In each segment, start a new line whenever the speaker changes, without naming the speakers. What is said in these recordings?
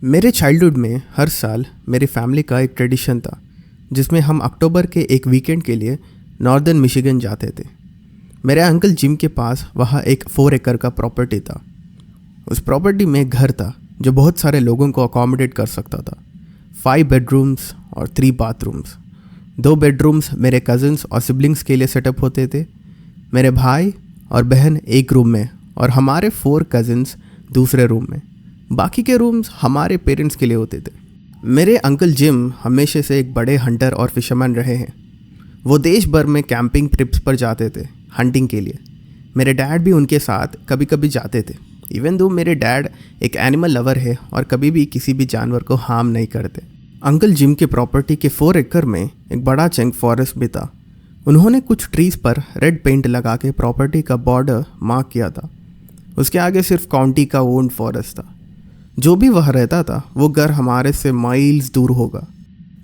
मेरे चाइल्डहुड में हर साल मेरी फैमिली का एक ट्रेडिशन था जिसमें हम अक्टूबर के एक वीकेंड के लिए नॉर्दर्न मिशिगन जाते थे। मेरे अंकल जिम के पास वहाँ एक 4 एकड़ का प्रॉपर्टी था। उस प्रॉपर्टी में एक घर था जो बहुत सारे लोगों को अकोमोडेट कर सकता था। 5 बेडरूम्स और 3 बाथरूम्स। 2 बेडरूम्स मेरे कज़न्स और सिबलिंग्स के लिए सेटअप होते थे। मेरे भाई और बहन एक रूम में और हमारे 4 कज़न्स दूसरे रूम में। बाकी के रूम्स हमारे पेरेंट्स के लिए होते थे। मेरे अंकल जिम हमेशा से एक बड़े हंटर और फिशरमैन रहे हैं। वो देश भर में कैंपिंग ट्रिप्स पर जाते थे हंटिंग के लिए। मेरे डैड भी उनके साथ कभी कभी जाते थे। इवन दो मेरे डैड एक एनिमल लवर है और कभी भी किसी भी जानवर को हार्म नहीं करते। अंकल जिम के प्रॉपर्टी के 4 एकड़ में एक बड़ा चंक फॉरेस्ट भी था। उन्होंने कुछ ट्रीज़ पर रेड पेंट लगा के प्रॉपर्टी का बॉर्डर मार्क किया था। उसके आगे सिर्फ काउंटी का ओन्ड फॉरेस्ट था। जो भी वह रहता था वो घर हमारे से माइल्स दूर होगा।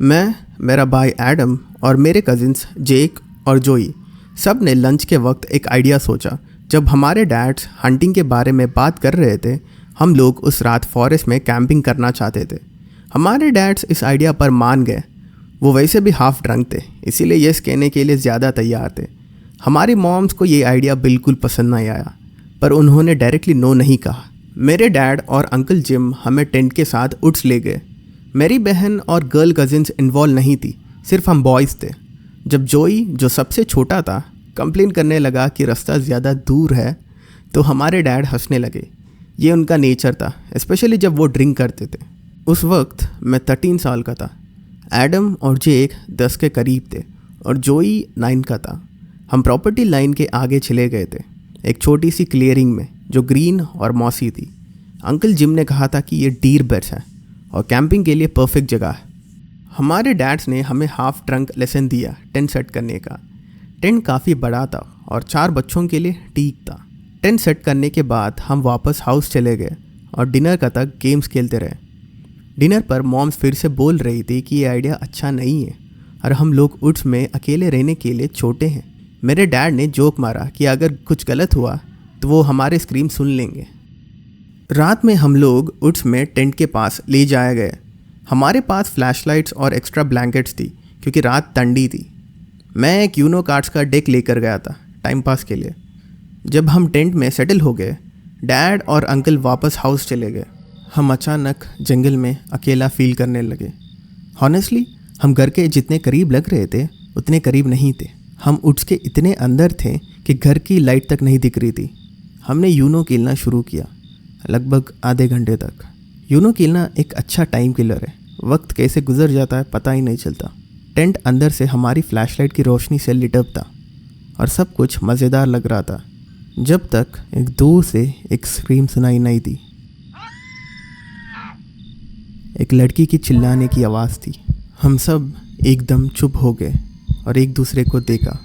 मैं, मेरा भाई एडम और मेरे कजिन्स जेक और जोई सब ने लंच के वक्त एक आइडिया सोचा। जब हमारे डैड्स हंटिंग के बारे में बात कर रहे थे, हम लोग उस रात फॉरेस्ट में कैंपिंग करना चाहते थे। हमारे डैड्स इस आइडिया पर मान गए। वो वैसे भी हाफ ड्रंक थे, इसीलिए यस कहने के लिए ज़्यादा तैयार थे। हमारी मॉम्स को ये आइडिया बिल्कुल पसंद नहीं आया, पर उन्होंने डायरेक्टली नो नहीं कहा। मेरे डैड और अंकल जिम हमें टेंट के साथ उड्स ले गए। मेरी बहन और गर्ल कजिन्स इन्वॉल्व नहीं थी, सिर्फ हम बॉयज़ थे। जब जोई, जो सबसे छोटा था, कंप्लेन करने लगा कि रास्ता ज़्यादा दूर है, तो हमारे डैड हंसने लगे। ये उनका नेचर था, स्पेशली जब वो ड्रिंक करते थे। उस वक्त मैं 13 साल का था। एडम और जेक 10 के करीब थे और जोई 9 का था। हम प्रॉपर्टी लाइन के आगे चले गए थे, एक छोटी सी क्लियरिंग में जो ग्रीन और मॉसी थी। अंकल जिम ने कहा था कि ये डीर बेड्स है और कैंपिंग के लिए परफेक्ट जगह है। हमारे डैड्स ने हमें हाफ ट्रंक लेसन दिया टेंट सेट करने का। टेंट काफ़ी बड़ा था और 4 बच्चों के लिए ठीक था। टेंट सेट करने के बाद हम वापस हाउस चले गए और डिनर का तक गेम्स खेलते रहे। डिनर पर मॉम्स फिर से बोल रही थी कि ये आइडिया अच्छा नहीं है और हम लोग उड्स में अकेले रहने के लिए छोटे हैं। मेरे डैड ने जोक मारा कि अगर कुछ गलत हुआ तो वो हमारे स्क्रीम सुन लेंगे। रात में हम लोग उड्स में टेंट के पास ले जाए गए। हमारे पास फ्लैशलाइट्स और एक्स्ट्रा ब्लैंकेट्स थी क्योंकि रात ठंडी थी। मैं एक यूनो कार्ड्स का डेक लेकर गया था टाइम पास के लिए। जब हम टेंट में सेटल हो गए, डैड और अंकल वापस हाउस चले गए। हम अचानक जंगल में अकेला फील करने लगे। हॉनेस्टली हम घर के जितने करीब लग रहे थे उतने करीब नहीं थे। हम उड्स के इतने अंदर थे कि घर की लाइट तक नहीं दिख रही थी। हमने यूनो खेलना शुरू किया, लगभग आधे घंटे तक। यूनो खेलना एक अच्छा टाइम किलर है। वक्त कैसे गुजर जाता है पता ही नहीं चलता। टेंट अंदर से हमारी फ्लैशलाइट की रोशनी से लिटअप था और सब कुछ मज़ेदार लग रहा था, जब तक एक दूर से एक स्क्रीम सुनाई नहीं दी। एक लड़की की चिल्लाने की आवाज़ थी। हम सब एकदम चुप हो गए और एक दूसरे को देखा।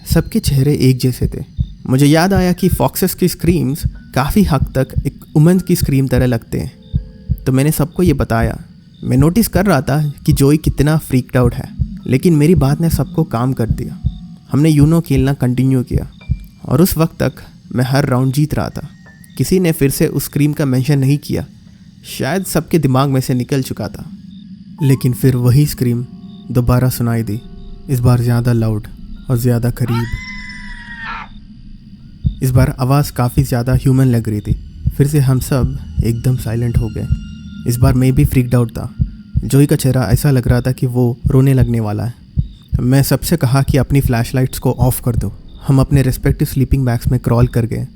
सबके चेहरे एक जैसे थे। मुझे याद आया कि फॉक्सेस की स्क्रीम्स काफ़ी हद तक एक वुमेन की स्क्रीम तरह लगते हैं, तो मैंने सबको ये बताया। मैं नोटिस कर रहा था कि जोई कितना फ्रीक्ड आउट है, लेकिन मेरी बात ने सबको काम कर दिया। हमने यूनो खेलना कंटिन्यू किया और उस वक्त तक मैं हर राउंड जीत रहा था। किसी ने फिर से उस स्क्रीम का मेंशन नहीं किया, शायद सबके दिमाग में से निकल चुका था। लेकिन फिर वही स्क्रीम दोबारा सुनाई दी, इस बार ज़्यादा लाउड और ज़्यादा करीब। इस बार आवाज़ काफ़ी ज़्यादा ह्यूमन लग रही थी। फिर से हम सब एकदम साइलेंट हो गए। इस बार मैं भी फ्रीक्ड आउट था। जोई का चेहरा ऐसा लग रहा था कि वो रोने लगने वाला है। मैं सबसे कहा कि अपनी फ्लैशलाइट्स को ऑफ कर दो। हम अपने रिस्पेक्टिव स्लीपिंग बैग्स में क्रॉल कर गए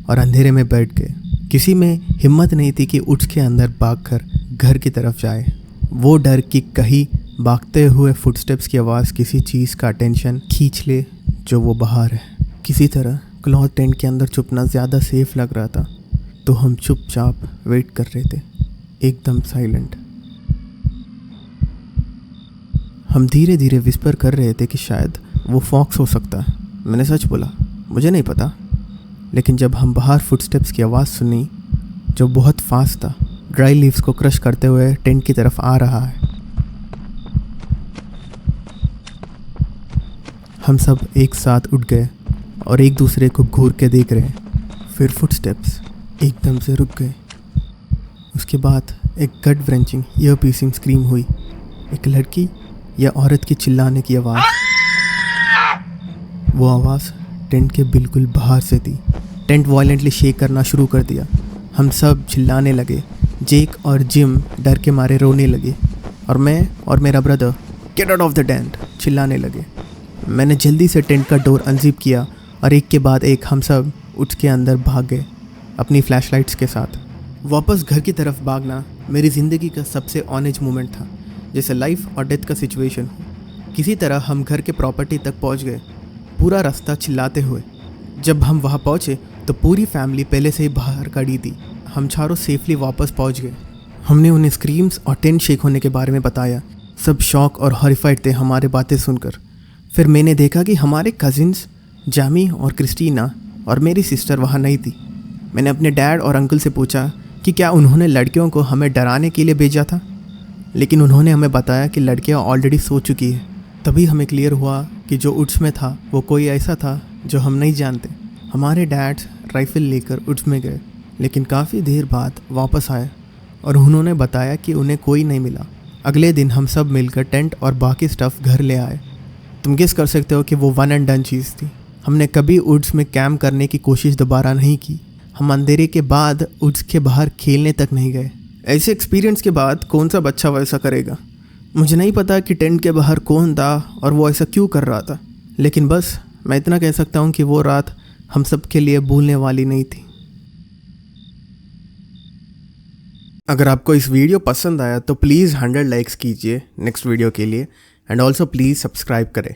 और अंधेरे में बैठ गए। किसी में हिम्मत नहीं थी कि उड्स के अंदर भागकर घर की तरफ जाए। वो डर कि कहीं भागते हुए फुटस्टेप्स की आवाज़ किसी चीज़ का अटेंशन खींच ले जो वो बाहर है। किसी तरह क्लॉथ टेंट के अंदर छुपना ज़्यादा सेफ लग रहा था, तो हम चुपचाप वेट कर रहे थे, एकदम साइलेंट। हम धीरे धीरे विस्पर कर रहे थे कि शायद वो फॉक्स हो सकता है। मैंने सच बोला, मुझे नहीं पता। लेकिन जब हम बाहर फुटस्टेप्स की आवाज़ सुनी, जो बहुत फास्ट था, ड्राई लीव्स को क्रश करते हुए टेंट की तरफ आ रहा है। हम सब एक साथ उठ गए और एक दूसरे को घूर के देख रहे हैं। फिर फुटस्टेप्स एकदम से रुक गए। उसके बाद एक गट व्रेंचिंग ईयर पीसिंग स्क्रीम हुई। एक लड़की या औरत की चिल्लाने की आवाज़। वो आवाज़ टेंट के बिल्कुल बाहर से थी। टेंट वायलेंटली शेक करना शुरू कर दिया। हम सब चिल्लाने लगे। जेक और जिम डर के मारे रोने लगे और मैं और मेरा brother get out of the tent चिल्लाने लगे। मैंने जल्दी से टेंट का डोर अनजिप किया और एक के बाद एक हम सब उठ के अंदर भाग गए अपनी फ्लैशलाइट्स के साथ। वापस घर की तरफ भागना मेरी ज़िंदगी का सबसे ऑनेज मोमेंट था, जैसे लाइफ और डेथ का सिचुएशन हो। किसी तरह हम घर के प्रॉपर्टी तक पहुंच गए, पूरा रास्ता चिल्लाते हुए। जब हम वहां पहुंचे तो पूरी फैमिली पहले से ही बाहर खड़ी थी। हम चारों सेफली वापस पहुंच गए। हमने उन्हें स्क्रीम्स और टेंट शेक होने के बारे में बताया। सब शॉक और हॉरिफाइड थे हमारे बातें सुनकर। फिर मैंने देखा कि हमारे कजिन्स जामी और क्रिस्टीना और मेरी सिस्टर वहाँ नहीं थी। मैंने अपने डैड और अंकल से पूछा कि क्या उन्होंने लड़कियों को हमें डराने के लिए भेजा था, लेकिन उन्होंने हमें बताया कि लड़कियाँ ऑलरेडी सो चुकी है। तभी हमें क्लियर हुआ कि जो उड्स में था वो कोई ऐसा था जो हम नहीं जानते। हमारे डैड्स राइफल लेकर उड्स में गए, लेकिन काफ़ी देर बाद वापस आए और उन्होंने बताया कि उन्हें कोई नहीं मिला। अगले दिन हम सब मिलकर टेंट और बाकी स्टफ़ घर ले आए। तुम गेस कर सकते हो कि वो वन एंड डन चीज़ थी। हमने कभी उड्स में कैंप करने की कोशिश दोबारा नहीं की। हम अंधेरे के बाद उड्स के बाहर खेलने तक नहीं गए। ऐसे एक्सपीरियंस के बाद कौन सा बच्चा वैसा करेगा? मुझे नहीं पता कि टेंट के बाहर कौन था और वो ऐसा क्यों कर रहा था, लेकिन बस मैं इतना कह सकता हूँ कि वो रात हम सब के लिए भूलने वाली नहीं थी। अगर आपको इस वीडियो पसंद आया तो प्लीज़ 100 लाइक्स कीजिए नेक्स्ट वीडियो के लिए, एंड ऑल्सो प्लीज़ सब्सक्राइब करें।